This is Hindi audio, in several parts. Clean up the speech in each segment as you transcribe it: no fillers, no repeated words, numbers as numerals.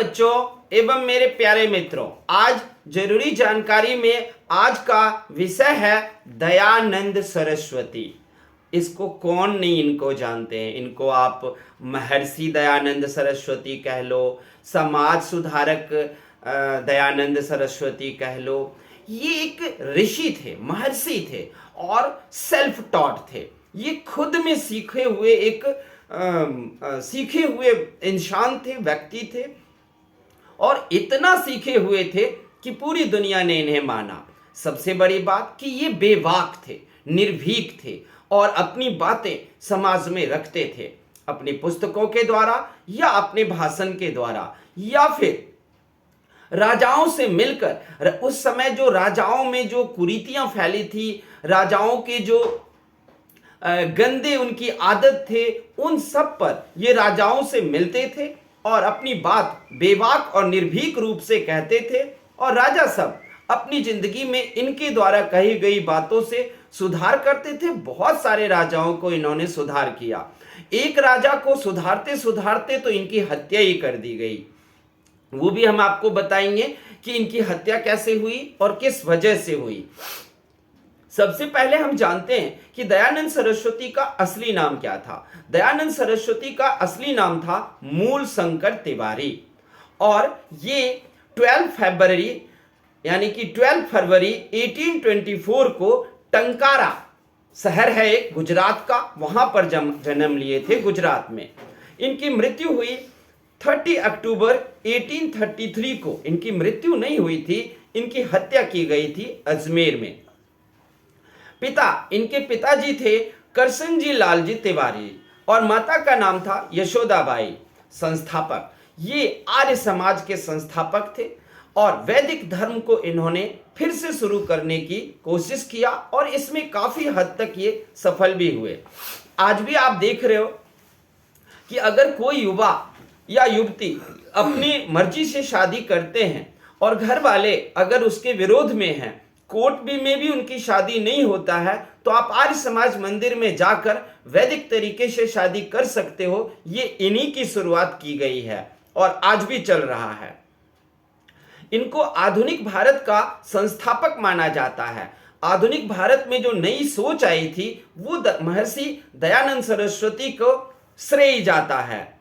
बच्चों एवं मेरे प्यारे मित्रों, आज जरूरी जानकारी में आज का विषय है दयानंद सरस्वती। इसको कौन नहीं इनको जानते हैं। इनको आप महर्षि दयानंद सरस्वती कह लो, समाज सुधारक दयानंद सरस्वती कह लो। ये एक ऋषि थे, महर्षि थे और सेल्फ टॉट थे। ये खुद में सीखे हुए एक सीखे हुए इंसान थे, व्यक्ति थे और इतना सीखे हुए थे कि पूरी दुनिया ने इन्हें माना। सबसे बड़ी बात कि ये बेबाक थे, निर्भीक थे और अपनी बातें समाज में रखते थे, अपनी पुस्तकों के द्वारा या अपने भाषण के द्वारा या फिर राजाओं से मिलकर। उस समय जो राजाओं में जो कुरीतियां फैली थी, राजाओं के जो गंदे उनकी आदत थे, उन सब पर ये राजाओं से मिलते थे और अपनी बात बेबाक और निर्भीक रूप से कहते थे और राजा सब अपनी जिंदगी में इनके द्वारा कही गई बातों से सुधार करते थे। बहुत सारे राजाओं को इन्होंने सुधार किया। एक राजा को सुधारते सुधारते तो इनकी हत्या ही कर दी गई। वो भी हम आपको बताएंगे कि इनकी हत्या कैसे हुई और किस वजह से हुई। सबसे पहले हम जानते हैं कि दयानंद सरस्वती का असली नाम क्या था। दयानंद सरस्वती का असली नाम था मूल शंकर तिवारी और ये 12 फरवरी यानी कि 12 फरवरी 1824 को टंकारा शहर है एक गुजरात का, वहां पर जन्म लिए थे गुजरात में। इनकी मृत्यु हुई 30 अक्टूबर 1833 को। इनकी मृत्यु नहीं हुई थी, इनकी हत्या की गई थी अजमेर में। इनके पिताजी थे करसनजी लालजी तिवारी और माता का नाम था यशोदाबाई। संस्थापक, ये आर्य समाज के संस्थापक थे और वैदिक धर्म को इन्होंने फिर से शुरू करने की कोशिश किया और इसमें काफी हद तक ये सफल भी हुए। आज भी आप देख रहे हो कि अगर कोई युवा या युवती अपनी मर्जी से शादी करते हैं और घर वाले अगर उसके विरोध में हैं, कोर्ट में भी उनकी शादी नहीं होता है, तो आप आर्य समाज मंदिर में जाकर वैदिक तरीके से शादी कर सकते हो। ये इन्हीं की शुरुआत की गई है और आज भी चल रहा है। इनको आधुनिक भारत का संस्थापक माना जाता है। आधुनिक भारत में जो नई सोच आई थी वो महर्षि दयानंद सरस्वती को श्रेय जाता है।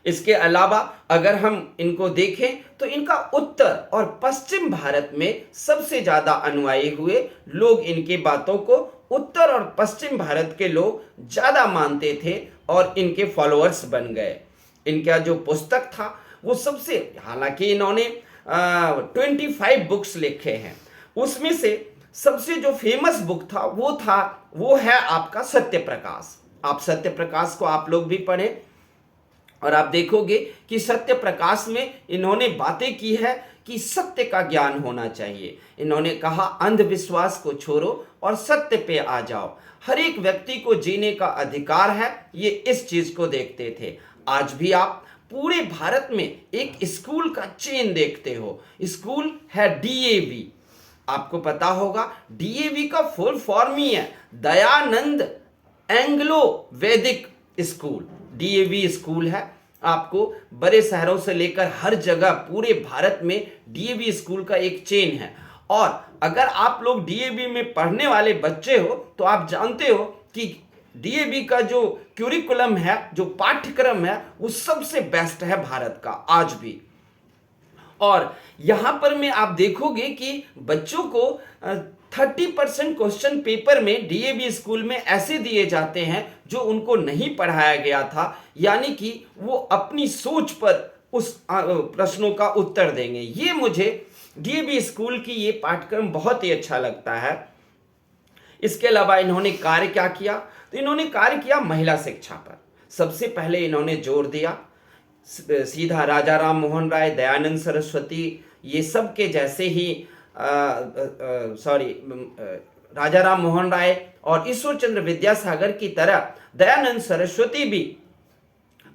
इसके अलावा अगर हम इनको देखें तो इनका उत्तर और पश्चिम भारत में सबसे ज्यादा अनुयायी हुए। लोग इनकी बातों को उत्तर और पश्चिम भारत के लोग ज्यादा मानते थे और इनके फॉलोअर्स बन गए। इनका जो पुस्तक था वो सबसे, हालांकि इन्होंने 25 बुक्स लिखे हैं, उसमें से सबसे जो फेमस बुक था वो है आपका सत्य प्रकाश। आप सत्य प्रकाश को आप लोग भी पढ़ें और आप देखोगे कि सत्य प्रकाश में इन्होंने बातें की है कि सत्य का ज्ञान होना चाहिए। इन्होंने कहा अंधविश्वास को छोड़ो और सत्य पे आ जाओ। हर एक व्यक्ति को जीने का अधिकार है, ये इस चीज को देखते थे। आज भी आप पूरे भारत में एक स्कूल का चेन देखते हो। स्कूल है डीएवी, आपको पता होगा डीएवी का फुल फॉर्म ही है दयानंद एंग्लो वैदिक स्कूल। डीएवी स्कूल है। आपको बड़े शहरों से लेकर हर जगह पूरे भारत में डीएवी स्कूल का एक चेन है। और अगर आप लोग डीएवी में पढ़ने वाले बच्चे हो तो आप जानते हो कि डीएवी का जो क्यूरिकुलम है, जो पाठ्यक्रम है, वो सबसे बेस्ट है भारत का आज भी। और यहां पर में आप देखोगे कि बच्चों को 30% क्वेश्चन पेपर में डीएवी स्कूल में ऐसे दिए जाते हैं जो उनको नहीं पढ़ाया गया था, यानी कि वो अपनी सोच पर उस प्रश्नों का उत्तर देंगे। ये मुझे डीएवी स्कूल की ये पाठ्यक्रम बहुत ही अच्छा लगता है। इसके अलावा इन्होंने कार्य क्या किया, तो इन्होंने कार्य किया महिला शिक्षा पर। सबसे पहले इन्होंने जोर दिया, सीधा राजा राम मोहन राय, दयानंद सरस्वती, ये सब के जैसे ही राजा राम मोहन राय और ईश्वर चंद्र विद्यासागर की तरह दयानंद सरस्वती भी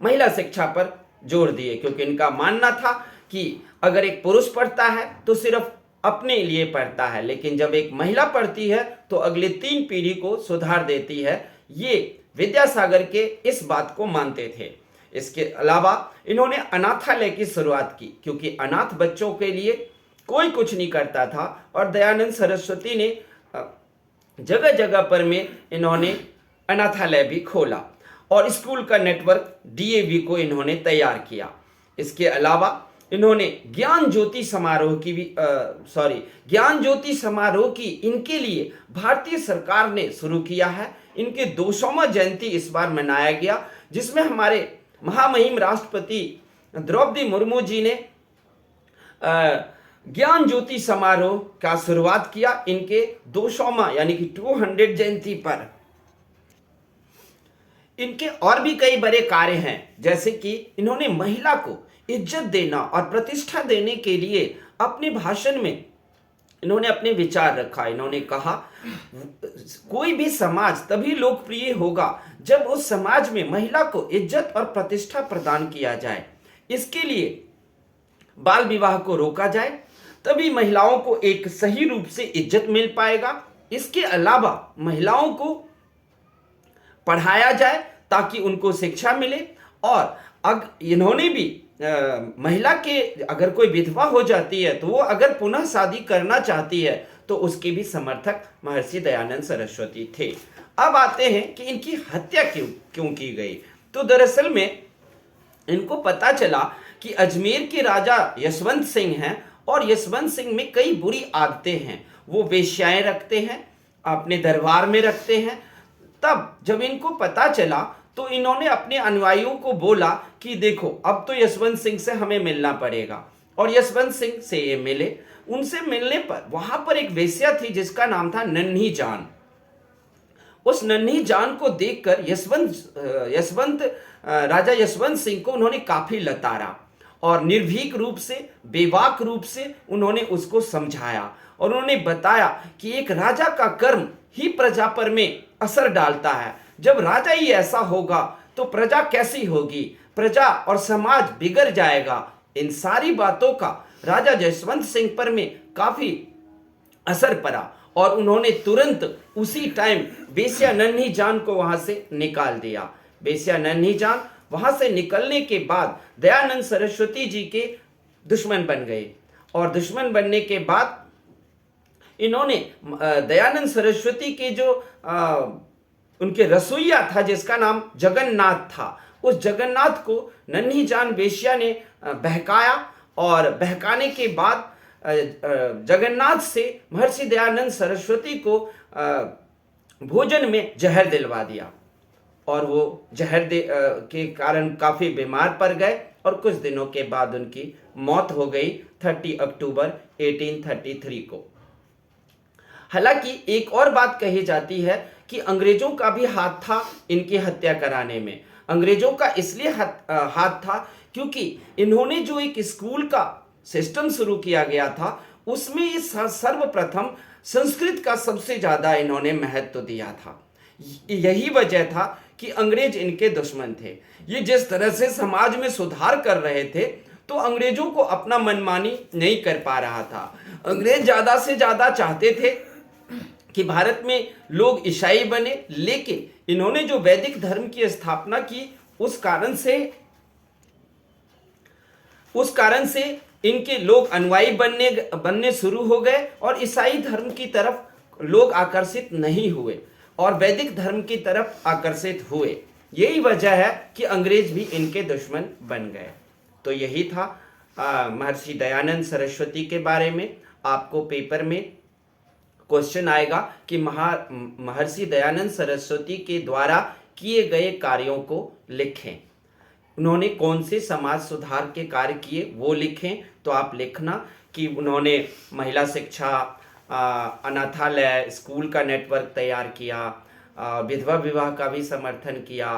महिला शिक्षा पर जोर दिए, क्योंकि इनका मानना था कि अगर एक पुरुष पढ़ता है तो सिर्फ अपने लिए पढ़ता है, लेकिन जब एक महिला पढ़ती है तो अगले 3 पीढ़ी को सुधार देती है। ये विद्यासागर के इस बात को मानते थे। इसके अलावा इन्होंने अनाथालय की शुरुआत की, क्योंकि अनाथ बच्चों के लिए कोई कुछ नहीं करता था। और दयानंद सरस्वती ने जगह जगह पर में इन्होंने अनाथालय भी खोला और स्कूल का नेटवर्क डीएवी को इन्होंने तैयार किया। इसके अलावा इन्होंने ज्ञान ज्योति समारोह की भी ज्ञान ज्योति समारोह की इनके लिए भारतीय सरकार ने शुरू किया है। इनके 200वां जयंती इस बार मनाया गया, जिसमें हमारे महामहिम राष्ट्रपति द्रौपदी मुर्मू जी ने ज्ञान ज्योति समारोह का शुरुआत किया इनके 200वां यानी कि 200 जयंती पर। इनके और भी कई बड़े कार्य हैं, जैसे कि इन्होंने महिला को इज्जत देना और प्रतिष्ठा देने के लिए अपने भाषण में इन्होंने अपने विचार रखा। इन्होंने कहा, कोई भी समाज तभी लोकप्रिय होगा जब उस समाज में महिला को इज्जत और प्रतिष्ठा प्रदान किया जाए। इसके लिए बाल विवाह को रोका जाए, तभी महिलाओं को एक सही रूप से इज्जत मिल पाएगा। इसके अलावा महिलाओं को पढ़ाया जाए ताकि उनको शिक्षा मिले। और इन्होंने भी महिला के अगर कोई विधवा हो जाती है तो वो अगर पुनः शादी करना चाहती है तो उसके भी समर्थक महर्षि दयानंद सरस्वती थे। अब आते हैं कि इनकी हत्या क्यों की गई। तो दरअसल में इनको पता चला कि अजमेर के राजा यशवंत सिंह हैं और यशवंत सिंह में कई बुरी आदतें हैं। वो वेश्याएं रखते हैं, अपने दरबार में रखते हैं। तब जब इनको पता चला तो इन्होंने अपने अनुयायियों को बोला कि देखो, अब तो यशवंत सिंह से हमें मिलना पड़ेगा। और यशवंत सिंह से ये मिले। उनसे मिलने पर वहां पर एक वेश्या थी जिसका नाम था नन्ही जान। उस नन्ही जान को देखकर राजा यशवंत सिंह को उन्होंने काफी लताड़ा और निर्भीक रूप से, बेबाक रूप से उन्होंने उसको समझाया और उन्होंने बताया कि एक राजा का कर्म ही प्रजा पर में असर डालता है। जब राजा ही ऐसा होगा तो प्रजा कैसी होगी, प्रजा और समाज बिगड़ जाएगा। इन सारी बातों का राजा यशवंत सिंह पर में काफी असर पड़ा और उन्होंने तुरंत उसी टाइम वेश्या नन्ही जान को वहां से निकाल दिया। वेश्या नन्ही जान वहां से निकलने के बाद दयानंद सरस्वती जी के दुश्मन बन गए और दुश्मन बनने के बाद इन्होंने दयानंद सरस्वती के जो उनके रसोइया था जिसका नाम जगन्नाथ था, उस जगन्नाथ को नन्ही जान वेश्या ने बहकाया और बहकाने के बाद जगन्नाथ से महर्षि दयानंद सरस्वती को भोजन में जहर दिलवा दिया और वो जहर के कारण काफी बीमार पड़ गए और कुछ दिनों के बाद उनकी मौत हो गई 30 अक्टूबर 1833 को। हालांकि एक और बात कही जाती है कि अंग्रेजों का भी हाथ था इनकी हत्या कराने में। अंग्रेजों का इसलिए हाथ था क्योंकि इन्होंने जो एक स्कूल का सिस्टम शुरू किया गया था उसमें ये सर्वप्रथम संस्कृत का सबसे ज्यादा इन्होंने महत्व दिया था। यही वजह था कि अंग्रेज इनके दुश्मन थे। ये जिस तरह से समाज में सुधार कर रहे थे तो अंग्रेजों को अपना मनमानी नहीं कर पा रहा था। अंग्रेज ज्यादा से ज्यादा चाहते थे कि भारत में लोग ईसाई बने, लेकिन इन्होंने जो वैदिक धर्म की स्थापना की उस कारण से इनके लोग अनुयायी बनने शुरू हो गए और ईसाई धर्म की तरफ लोग आकर्षित नहीं हुए और वैदिक धर्म की तरफ आकर्षित हुए। यही वजह है कि अंग्रेज भी इनके दुश्मन बन गए। तो यही था महर्षि दयानंद सरस्वती के बारे में। आपको पेपर में क्वेश्चन आएगा कि महर्षि दयानंद सरस्वती के द्वारा किए गए कार्यों को लिखें। उन्होंने कौन से समाज सुधार के कार्य किए वो लिखें। तो आप लिखना कि उन्होंने महिला शिक्षा, अनाथालय, स्कूल का नेटवर्क तैयार किया, विधवा विवाह का भी समर्थन किया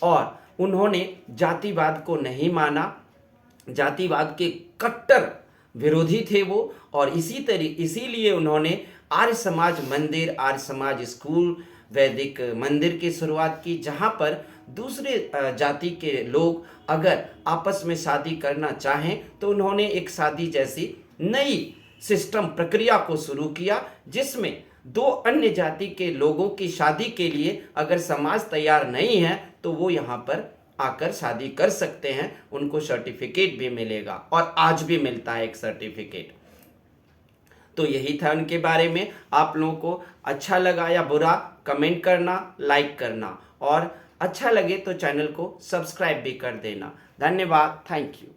और उन्होंने जातिवाद को नहीं माना। जातिवाद के कट्टर विरोधी थे वो और इसीलिए उन्होंने आर्य समाज मंदिर, आर्य समाज स्कूल, वैदिक मंदिर की शुरुआत की, जहां पर दूसरे जाति के लोग अगर आपस में शादी करना चाहें तो उन्होंने एक शादी जैसी नई सिस्टम प्रक्रिया को शुरू किया, जिसमें दो अन्य जाति के लोगों की शादी के लिए अगर समाज तैयार नहीं है तो वो यहाँ पर आकर शादी कर सकते हैं, उनको सर्टिफिकेट भी मिलेगा और आज भी मिलता है एक सर्टिफिकेट। तो यही था उनके बारे में। आप लोगों को अच्छा लगा या बुरा कमेंट करना, लाइक करना, और अच्छा लगे तो चैनल को सब्सक्राइब भी कर देना। धन्यवाद, थैंक यू।